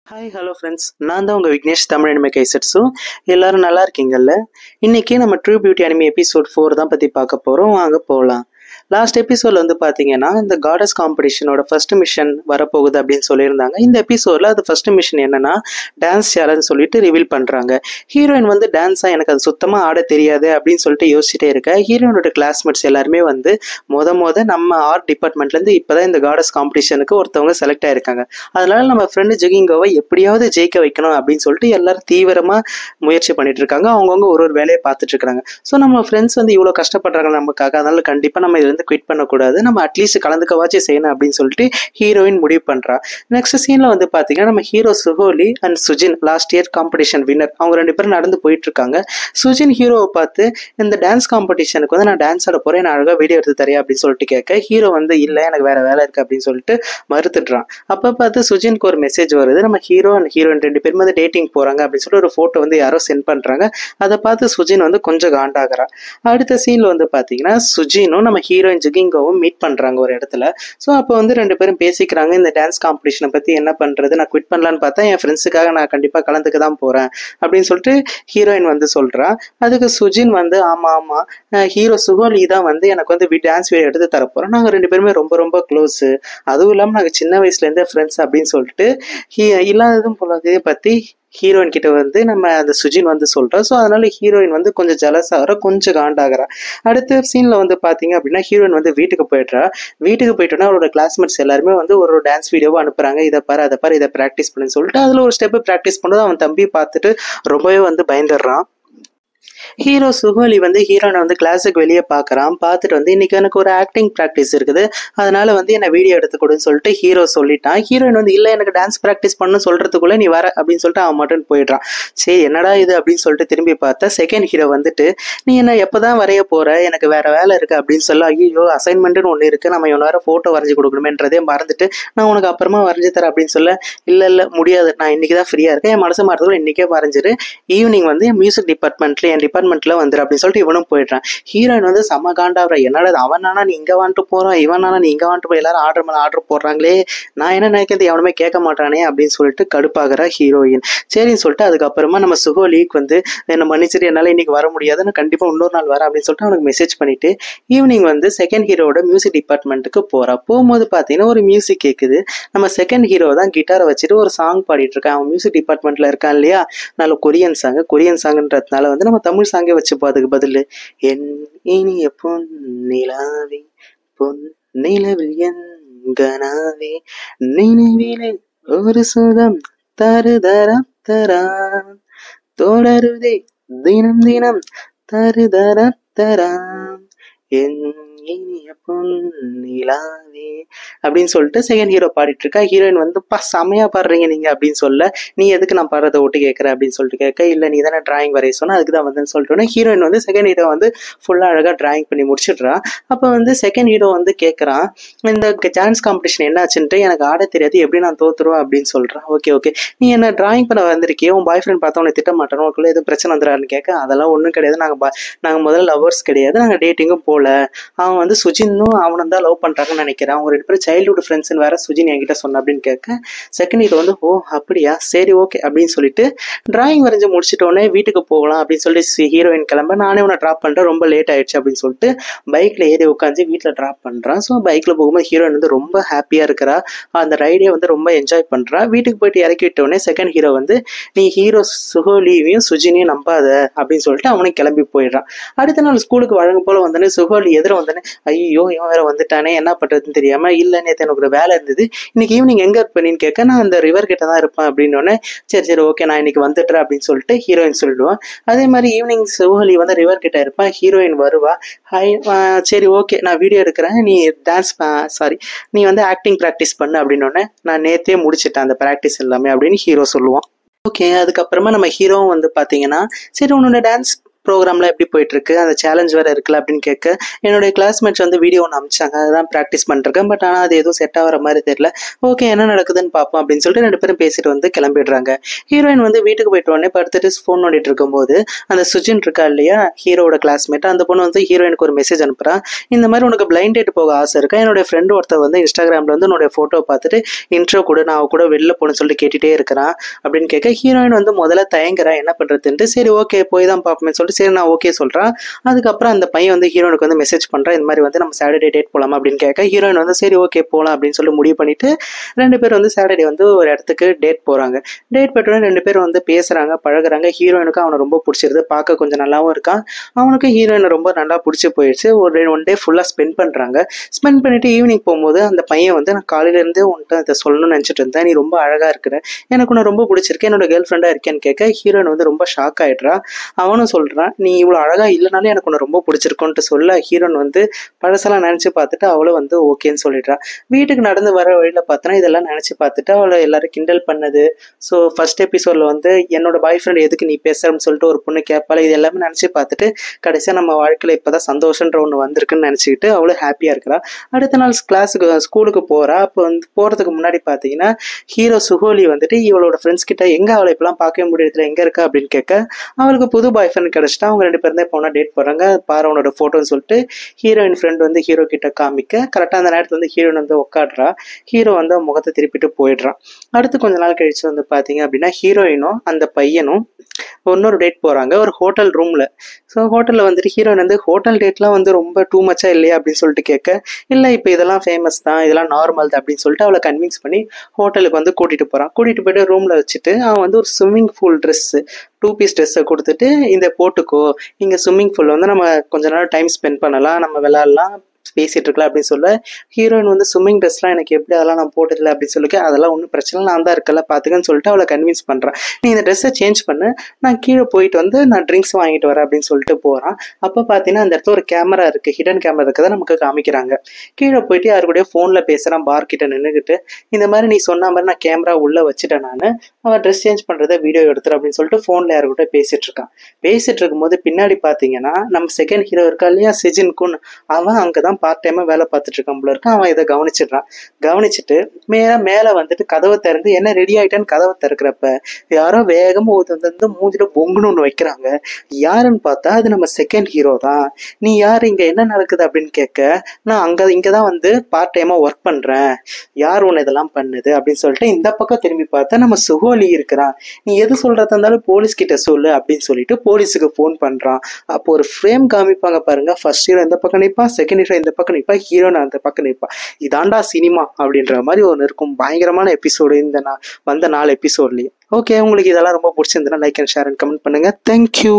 Hi hello friends, நான் தான் உங்கள் விக்னேஷ் தமிழ் அனிமே கைசட்ஸு. எல்லாரும் நல்லா இருக்கீங்கல்ல? இன்னைக்கு நம்ம ட்ரூ பியூட்டி அனிமே எபிசோட் 4 தான் பற்றி பார்க்க போகிறோம். வாங்க போகலாம். லாஸ்ட் எபிசோட்ல வந்து பார்த்தீங்கன்னா இந்த காடஸ் காம்படிஷனோட ஃபர்ஸ்ட் மிஷன் வரப்போகுது அப்படின்னு சொல்லியிருந்தாங்க. இந்த எபிசோட்ல அது ஃபர்ஸ்ட் மிஷன் என்னன்னா டான்ஸ் சேலஞ்ச் சொல்லிட்டு ரிவீல் பண்ணுறாங்க. ஹீரோயின் வந்து டான்ஸாக எனக்கு அது சுத்தமாக ஆட தெரியாது அப்படின்னு சொல்லிட்டு யோசிச்சுட்டே இருக்க ஹீரோயினோட கிளாஸ்மேட்ஸ் எல்லாருமே வந்து மொத நம்ம ஆர்ட் டிபார்ட்மெண்ட்லேருந்து இப்போதான் இந்த காடஸ் காம்படிஷனுக்கு ஒருத்தவங்க செலக்ட் ஆயிருக்காங்க. அதனால நம்ம ஃப்ரெண்டு ஜெகிங்கோவை எப்படியாவது ஜெயிக்க வைக்கணும் அப்படின்னு சொல்லிட்டு எல்லாரும் தீவிரமாக முயற்சி பண்ணிட்டு இருக்காங்க. அவங்கவுங்க ஒரு வேலையை பார்த்துட்டு இருக்காங்க. ஸோ நம்ம ஃப்ரெண்ட்ஸ் வந்து இவ்வளோ கஷ்டப்படுறாங்க நமக்காக, அதனால கண்டிப்பாக நம்ம இதுலேருந்து குவிட் பண்ணக்கூடாது, நம்ம அட்லீஸ்ட் கலந்துக்கவாச்சும் செய்யணும் அப்படின்னு சொல்லிட்டு ஹீரோயின் முடிவு பண்றா. நெக்ஸ்ட் சீன்ல வந்து பாத்தீங்கன்னா நம்ம ஹீரோ சுகோலி அண்ட் சுஜின் லாஸ்ட் இயர் காம்படிஷன் வின்னர் அவங்க ரெண்டு பேரும் நடந்து போயிட்டு இருக்காங்க. சுஜின் ஹீரோவை பார்த்து இந்த டான்ஸ் காம்படிஷனுக்கு வந்து நான் டான்ஸ் ஆட போறேன், நான் அழகா வீடியோ எடுத்து தரேன் அப்படின்னு சொல்லிட்டு கேட்க ஹீரோ வந்து இல்ல எனக்கு வேற வேலை இருக்கு அப்படின்னு சொல்லிட்டு மறுத்துடுறான். அப்ப பார்த்து சுஜினுக்கு ஒரு மெசேஜ் வருது, நம்ம ஹீரோ அண்ட் ஹீரோயின் ரெண்டு பேரும் வந்து டேட்டிங் போறாங்க அப்படின்னு சொல்லிட்டு ஒரு போட்டோ வந்து யாரோ சென்ட் பண்றாங்க. அதை பார்த்து சுஜின் வந்து கொஞ்சம் காண்டாகிறான். அடுத்த சீன்ல வந்து பாத்தீங்கன்னா சுஜினும் நம்ம ஹீரோயின் ஜிகிங்கோவும் மீட் பண்றாங்க ஒரு இடத்துல. ஸோ அப்போ வந்து ரெண்டு பேரும் பேசிக்கிறாங்க இந்த டான்ஸ் காம்படிஷனை பத்தி, என்ன பண்றது, நான் குவிட் பண்ணலான்னு பார்த்தா என் ஃப்ரெண்ட்ஸுக்காக நான் கண்டிப்பா கலந்துக்க தான் போறேன் அப்படின்னு சொல்லிட்டு ஹீரோயின் வந்து சொல்றா. அதுக்கு சுஜின் வந்து ஆமா ஆமா ஹீரோ சுகோலி தான் வந்து எனக்கு வந்து டான்ஸ் வீடியோ எடுத்து தரப்போறோம், நாங்க ரெண்டு பேருமே ரொம்ப ரொம்ப க்ளோஸ், அதுவும் இல்லாம நாங்க சின்ன வயசுல இருந்தே ஃப்ரெண்ட்ஸ் அப்படின்னு சொல்லிட்டு இல்லாததும் போலதே பத்தி ஹீரோயின் கிட்ட வந்து நம்ம அந்த சுஜின் வந்து சொல்றோம். ஸோ அதனால ஹீரோயின் வந்து கொஞ்சம் ஜலஸ் ஆகிற, கொஞ்சம் காண்டாகிறா. அடுத்த சீன்ல வந்து பாத்தீங்க அப்படின்னா ஹீரோயின் வந்து வீட்டுக்கு போயிடுறா. வீட்டுக்கு போயிட்டோன்னா அவரோட கிளாஸ்மேட்ஸ் எல்லாருமே வந்து ஒரு டான்ஸ் வீடியோவை அனுப்புறாங்க, இதை பாரு அதை பாரு இதை ப்ராக்டிஸ் பண்ணுன்னு சொல்லிட்டு. அதுல ஒரு ஸ்டெப் ப்ராக்டிஸ் பண்ணது அவன் தம்பி பார்த்துட்டு ரொம்பவே வந்து பயந்துடுறான். ஹீரோ சுகோலி வந்து ஹீரோனை வந்து கிளாஸுக்கு வெளியே பார்க்குறான். பார்த்துட்டு வந்து இன்னைக்கு எனக்கு ஒரு ஆக்டிங் ப்ராக்டிஸ் இருக்குது, அதனால வந்து என்னை வீடியோ எடுத்து கொடுன்னு சொல்லிட்டு ஹீரோ சொல்லிட்டான். ஹீரோயின் வந்து இல்லை எனக்கு டான்ஸ் ப்ராக்டிஸ் பண்ணு சொல்றதுக்குள்ள நீ வர அப்படின்னு சொல்லிட்டு அவன் மட்டும் போயிடுறான். சரி என்னடா இது அப்படின்னு சொல்லிட்டு திரும்பி பார்த்தா செகண்ட் ஹீரோ வந்துட்டு நீ என்ன எப்போதான் வரைய போற, எனக்கு வேற வேலை இருக்கு அப்படின்னு சொல்ல, ஐயோ அசைன்மெண்ட்னு ஒன்று இருக்கு, நம்ம இவனை வேற போட்டோ வரைஞ்சி கொடுக்கணுமேன்றதே மறந்துட்டு நான் உனக்கு அப்புறமா வரைஞ்சி தரேன் அப்படின்னு சொல்ல, இல்லை முடியாது, நான் இன்னைக்கு தான் ஃப்ரீயா இருக்கேன், என் மனசு மாறதுக்குள்ள இன்னைக்கே வரைஞ்சிரு, ஈவினிங் வந்து மியூசிக் டிபார்ட்மெண்ட்ல என் டிபார்ட்மெண்ட்ல வந்துரு அப்படின்னு சொல்லிட்டு இவனும் போயிடுறான். ஹீரோயின் வந்து செம்ம காண்டாவா, என்னடா அவனானா நீ இங்க வந்துட்டு போறான், இவனானா நீ இங்க வந்துட்டு போய் எல்லாரும் ஆர்டர் மேல ஆர்டர் போடுறாங்களே, நான் என்ன நினைக்கிறது எவனுமே கேட்க மாட்டானே அப்படின்னு சொல்லிட்டு கடுப்பாகிற ஹீரோயின். சரின்னு சொல்லிட்டு அதுக்கப்புறமா நம்ம சுகோலிக்கு வந்து என்ன மன்னிச்சிட்டு என்னால இன்னைக்கு வர முடியாது, நான் கண்டிப்பா இன்னொரு நாள் வரேன் அப்படின்னு சொல்லிட்டு அவனுக்கு மெசேஜ் பண்ணிட்டு ஈவினிங் வந்து செகண்ட் ஹீரோட மியூசிக் டிபார்ட்மெண்ட்டுக்கு போறா. போகும்போது பாத்தீங்கன்னா ஒரு மியூசிக் கேக்குது. நம்ம செகண்ட் ஹீரோ தான் கிட்டாரை வச்சுட்டு ஒரு சாங் பாடிட்டு இருக்கான். அவன் மியூசிக் டிபார்ட்மெண்ட்ல இருக்கான் இல்லையா, நல்ல கொரியன் சாங்ன்றதுனால வந்து நம்ம தமிழ் சாங்கே வச்சுப்போம். அதுக்கு பதில் என் இனிய பொன் நிலாவே பொன் நிலவில் என் கனாவே நினைவிலே ஒரு சுகம் தருதரம் தரான் தொடருதே தினம் தினம் தருதரம் தரான் என் இனிய பொன் நிலாவே அப்படின்னு சொல்லிட்டு செகண்ட் ஹீரோ பாடிட்டு இருக்கா. ஹீரோயின் வந்து செமையா பாடுறீங்க நீங்க அப்படின்னு சொல்ல, நீ எதுக்கு நான் பாடுறதை ஒட்டு கேட்கற அப்படின்னு சொல்லிட்டு கேட்க, இல்ல நீ தானே டிராயிங் வரைய சொன்னா அதுக்கு தான் வந்து சொல்லிட்டோன்னா ஹீரோயின் வந்து செகண்ட் ஹீரோ வந்து ஃபுல்லா அழகா டிராயிங் பண்ணி முடிச்சிடுறா. அப்ப வந்து செகண்ட் ஹீரோ வந்து கேட்கறான் இந்த டான்ஸ் காம்படிஷன் என்னாச்சுன்ட்டு, எனக்கு ஆட தெரியாது எப்படி நான் தோத்துருவேன் அப்படின்னு சொல்றான். ஓகே நீ என்ன டிராயிங் பண்ண வந்திருக்கியே, உன் பாய் ஃப்ரெண்ட் பார்த்தா உன்னை திட்ட மாட்டானோ, உனக்குள்ள எதுவும் பிரச்சனை வந்துடான்னு கேட்க, அதெல்லாம் ஒன்றும் கிடையாது, நாங்க முதல்ல லவர்ஸ் கிடையாது, நாங்க டேட்டிங்கும் போல, அவன் வந்து சுஜினும் அவனும் தான் லவ் பண்றாங்கன்னு நினைக்கிறேன், அவங்க ரெண்டு பேரும் சைல்ட்ஹுட் ஃப்ரெண்ட்ஸ்னு வேற சுஜின் என்கிட்ட சொன்ன அப்படின்னு கேட்க, செகண்ட் ஹீரோ வந்து ஓ அப்படியா சரி ஓகே அப்படின்னு சொல்லிட்டு டிராயிங் வரைஞ்சு முடிச்சிட்டோன்னே வீட்டுக்கு போகலாம் அப்படின்னு சொல்லிட்டு ஹீரோயின் கிளம்ப, நானே உன்னை ட்ராப் பண்றேன் ரொம்ப லேட் ஆயிடுச்சு அப்படின்னு சொல்லிட்டு பைக்ல ஏறி உட்காந்து வீட்டுல ட்ராப் பண்றான். ஸோ பைக்ல போகும்போது ஹீரோயின் வந்து ரொம்ப ஹாப்பியா இருக்கிறா, அந்த ரைடே வந்து ரொம்ப என்ஜாய் பண்றா. வீட்டுக்கு போயிட்டு இறக்கி விட்டோடனே செகண்ட் ஹீரோ வந்து நீ ஹீரோ சுகோலியையும் சுஜினையும் நம்பாத அப்படின்னு சொல்லிட்டு அவனும் கிளம்பி போயிடுறான். அடுத்த நாள் ஸ்கூலுக்கு வழங்கும் போல வந்தோடனே சுகோலி எதிர வந்தோடனே ஐயோ இவன் வேற வந்துட்டானே என்ன பண்றதுன்னு தெரியாம, இல்ல நேற்று எனக்கு ஒரு வேலை இருந்தது, இன்னைக்கு ஈவினிங் எங்க இருப்பேன்னு கேட்க, நான் அந்த ரிவர் கிட்ட தான் இருப்பேன் அப்படின்னு. சரி ஓகே நான் இன்னைக்கு வந்துட்டுறேன் அப்படின்னு சொல்லிட்டு ஹீரோயின் சொல்லிடுவான். அதே மாதிரி ஈவினிங் சுகோலி வந்து ரிவர் கிட்ட இருப்பான், ஹீரோயின் வருவா. சரி ஓகே நான் வீடியோ எடுக்கிறேன், நீ நீ வந்து ஆக்டிங் ப்ராக்டிஸ் பண்ணு அப்படின்னு, நான் நேத்தே முடிச்சிட்டேன் அந்த ப்ராக்டிஸ் எல்லாமே அப்படின்னு ஹீரோ சொல்லுவான். ஓகே அதுக்கப்புறமா நம்ம ஹீரோவும் வந்து பாத்தீங்கன்னா சரி உன்னோட டான்ஸ் ப்ரோக்ராம்லாம் எப்படி போயிட்டு இருக்கு, அந்த சேலஞ்ச் வேற இருக்குல்ல அப்படின்னு கேட்க, என்னுடைய கிளாஸ்மேட்ஸ் வந்து வீடியோ ஒன்று அமிச்சாங்க, அதுதான் ப்ராக்டிஸ் பண்ணிருக்கேன். பட் ஆனால் அது எதுவும் செட் ஆகிற மாதிரி தெரியல. ஓகே என்ன நடக்குதுன்னு பார்ப்போம் அப்படின்னு சொல்லிட்டு 2 பேரும் பேசிட்டு வந்து கிளம்பிடுறாங்க. ஹீரோயின் வந்து வீட்டுக்கு போயிட்டு உடனே படுத்துட்டு ஃபோன் நோண்டிட்டு இருக்கும்போது அந்த சுஜின் இருக்கா இல்லையா, ஹீரோட கிளாஸ்மேட், அந்த பொண்ணு வந்து ஹீரோயினுக்கு ஒரு மெசேஜ் அனுப்புறா. இந்த மாதிரி உனக்கு பிளைண்ட் டேட் போக ஆசை இருக்கா, என்னோட ஃப்ரெண்டு ஒருத்தர் வந்து இன்ஸ்டாகிராமில் வந்து உன்னோட ஃபோட்டோ பார்த்துட்டு இன்ட்ரோ கூட நான் அவ கூட வெளில போகணும்னு சொல்லிட்டு கேட்டுகிட்டே இருக்கிறான் அப்படின்னு கேட்க, ஹீரோயின் வந்து முதல்ல தயங்குறா என்ன பண்ணுறதுன்ட்டு. சரி ஓகே போய் தான் பார்ப்போமே சொல்லிட்டு சரி நான் ஓகே சொல்கிறான். அதுக்கப்புறம் அந்த பையன் வந்து ஹீரோனுக்கு வந்து மெசேஜ் பண்ணுறான், இந்த மாதிரி வந்து நம்ம சாட்டர்டே டேட் போகலாமா அப்படின்னு கேட்க, ஹீரோயின் வந்து சரி ஓகே போகலாம் அப்படின்னு சொல்லி முடிவு பண்ணிட்டு 2 பேர் வந்து சாட்டர்டே வந்து ஒரு இடத்துக்கு டேட் போகிறாங்க. டேட் போய்ட்டு 2 பேரும் வந்து பேசுகிறாங்க, பழகுறாங்க. ஹீரோயினுக்கு அவனை ரொம்ப பிடிச்சிருது, பார்க்க கொஞ்சம் நல்லாவும் இருக்கான். அவனுக்கு ஹீரோயினை ரொம்ப நல்லா பிடிச்சி போயிடுச்சு. ஒரு 1 டே ஃபுல்லாக ஸ்பெண்ட் பண்ணுறாங்க. ஸ்பெண்ட் பண்ணிட்டு ஈவினிங் போகும்போது அந்த பையன் வந்து நான் காலையிலேருந்து உன்ட்டு இதை சொல்லணும்னு நினச்சிட்டு இருந்தேன், நீ ரொம்ப அழகாக இருக்கிற, எனக்கு உன்னை ரொம்ப பிடிச்சிருக்கு, என்னோட கேர்ள் ஃப்ரெண்டாக இருக்கேன்னு கேட்க, ஹீரோயின் வந்து ரொம்ப ஷாக் ஆகிடுறா. அவனும் சொல்கிறான் நீ இவ்வளோ அழகாக இல்லைனாலும் எனக்கு உன்னை ரொம்ப பிடிச்சிருக்குன்ட்டு சொல்ல, ஹீரோயின் வந்து பழசெல்லாம் நினச்சி பார்த்துட்டு அவளும் வந்து ஓகேன்னு சொல்லிடுறா. வீட்டுக்கு நடந்து வர வழியில் பார்த்தோன்னா இதெல்லாம் நினச்சி பார்த்துட்டு அவளை எல்லாரும் கிண்டல் பண்ணது. ஸோ ஃபர்ஸ்ட் எபிசோடில் வந்து என்னோட பாய் ஃப்ரெண்ட் எதுக்கு நீ பேசுறன்னு சொல்லிட்டு ஒரு பொண்ணு கேட்பாள். இது எல்லாமே நினச்சி பார்த்துட்டு கடைசியாக நம்ம வாழ்க்கையில் இப்போ தான் சந்தோஷன்ற ஒன்று வந்திருக்குன்னு நினச்சிக்கிட்டு அவளும் ஹாப்பியாக இருக்கிறா. அடுத்த நாள் ஸ்கூலுக்கு போகிறா. அப்போ வந்து போகிறதுக்கு முன்னாடி பார்த்தீங்கன்னா ஹீரோ சுகோலி வந்துட்டு இவளோட ஃப்ரெண்ட்ஸ் கிட்ட எங்கே அவளை இப்பெல்லாம் பார்க்கவே முடியறதுல எங்கே இருக்கா அப்படின்னு கேட்க, அவளுக்கு புது பாய் ஃப்ரெண்ட் கிடச்சிட்டா. அவங்க 2 பேரும் தான் போனால் டேட் போகிறாங்க. பாரு அவனோட ஃபோட்டோன்னு சொல்லிட்டு ஹீரோயின் ஃப்ரெண்ட் வந்து ஹீரோ கிட்ட காமிக்க, கரெக்டாக அந்த நேரத்தில் வந்து ஹீரோயின் வந்து உட்காடுறா. ஹீரோ வந்து முகத்தை திருப்பிட்டு போயிடுறான். அடுத்து கொஞ்ச நாள் கழிச்சு வந்து பார்த்தீங்க அப்படின்னா ஹீரோயினும் அந்த பையனும் இன்னொரு டேட் போகிறாங்க ஒரு ஹோட்டல் ரூமில். ஸோ ஹோட்டலில் வந்துட்டு ஹீரோயின் வந்து ஹோட்டல் டேட்லாம் வந்து ரொம்ப டூ மச்சா இல்லையா அப்படின்னு சொல்லிட்டு கேட்க, இல்லை இப்போ இதெல்லாம் ஃபேமஸ் தான், இதெல்லாம் நார்மல் தான் அப்படின்னு சொல்லிட்டு அவளை கன்வின்ஸ் பண்ணி ஹோட்டலுக்கு வந்து கூட்டிகிட்டு போகிறான். கூட்டிகிட்டு போய்ட்டு ரூமில் வச்சுட்டு அவன் வந்து ஒரு ஸ்விம்மிங் பூல் ட்ரெஸ்ஸு 2 பீஸ் ட்ரெஸ்ஸை கொடுத்துட்டு இந்த போட்டுக்கோ, இங்கே ஸ்விம்மிங் பூலில் வந்து நம்ம கொஞ்ச நேரம் டைம் ஸ்பெண்ட் பண்ணலாம், நம்ம விளையாடலாம், பேசிட்டு இருக்கலாம் அப்படின்னு சொல்ல, ஹீரோயின் வந்து ஸ்விம்மிங் ட்ரெஸ்லாம் எனக்கு எப்படி அதெல்லாம் நான் போட்டதில்லை அப்படின்னு சொல்லிக்க, அதெல்லாம் ஒன்றும் பிரச்சனை நான் தான் இருக்கல பார்த்துக்கன்னு சொல்லிட்டு அவளை கன்வின்ஸ் பண்ணுறான். நீ இந்த ட்ரெஸ்ஸை சேஞ்ச் பண்ணு, நான் கீழே போயிட்டு வந்து நான் ட்ரிங்க்ஸ் வாங்கிட்டு வரேன் அப்படின்னு சொல்லிட்டு போகிறான். அப்போ பார்த்தீங்கன்னா அந்த இடத்துல ஒரு கேமரா இருக்குது, ஹிடன் கேமரா இருக்கிறத நமக்கு காமிக்கிறாங்க. கீழே போயிட்டு யாரு கூட ஃபோனில் பேசுகிறான், பார் கிட்ட நின்றுக்கிட்டு, இந்த மாதிரி நீ சொன்ன மாதிரி நான் கேமரா உள்ளே வச்சுட்டேன், நான் அவன் ட்ரெஸ் சேஞ்ச் பண்ணுறதை வீடியோ எடுத்துரு அப்படின்னு சொல்லிட்டு ஃபோனில் யாரு கூட பேசிட்டு இருக்கான். பேசிட்டு இருக்கும்போது பின்னாடி பார்த்தீங்கன்னா நம்ம செகண்ட் ஹீரோ இருக்கா இல்லையா சிஜின் குன், அவன் அங்கே தான் பார்ட் டைமா வேலை பார்த்துட்டு இருக்கான் போல இருக்கு. அவன் இதை கவனிச்சிடுறான். கவனிச்சுட்டு மேல வந்துட்டு கதவை திறந்து என்ன ரெடி ஆயிட்டான்னு கதவை திறக்கிறப்ப யாரோ வேகமா வந்து மூஞ்சில பொங்குன்னு ஒன்று வைக்கிறாங்க. யாருன்னு பார்த்தா அது நம்ம செகண்ட் ஹீரோ தான். நீ யாரு, இங்க என்ன நடக்குது அப்படின்னு கேட்க, நான் இங்கதான் வந்து பார்ட் டைமா ஒர்க் பண்றேன், யார் ஒன்று இதெல்லாம் பண்ணுது அப்படின்னு சொல்லிட்டு இந்த பக்கம் திரும்பி பார்த்தா நம்ம சுகோலி இருக்கிறான். நீ எது சொல்றதா இருந்தாலும் போலீஸ் கிட்ட சொல்லு அப்படின்னு சொல்லிட்டு போலீஸுக்கு ஃபோன் பண்றான். அப்போ ஒரு ஃப்ரேம் காமிப்பாங்க பாருங்க, ஃபர்ஸ்ட் ஹீரோ இந்த பக்கம் நிற்பா, செகண்ட் ஹீரோ இந்த பக்கம் நிற்பா, ஹீரோன் அந்த பக்கம் நிற்பா. இதாண்டா சினிமா அப்படின்ற மாதிரி ஒன்று இருக்கும். பயங்கரமான எபிசோடு இந்த வந்த 4 எபிசோட்லயும். ஓகே, உங்களுக்கு இதெல்லாம் ரொம்ப பிடிச்சிருந்தா like and share and comment பண்ணுங்க. தேங்க்யூ.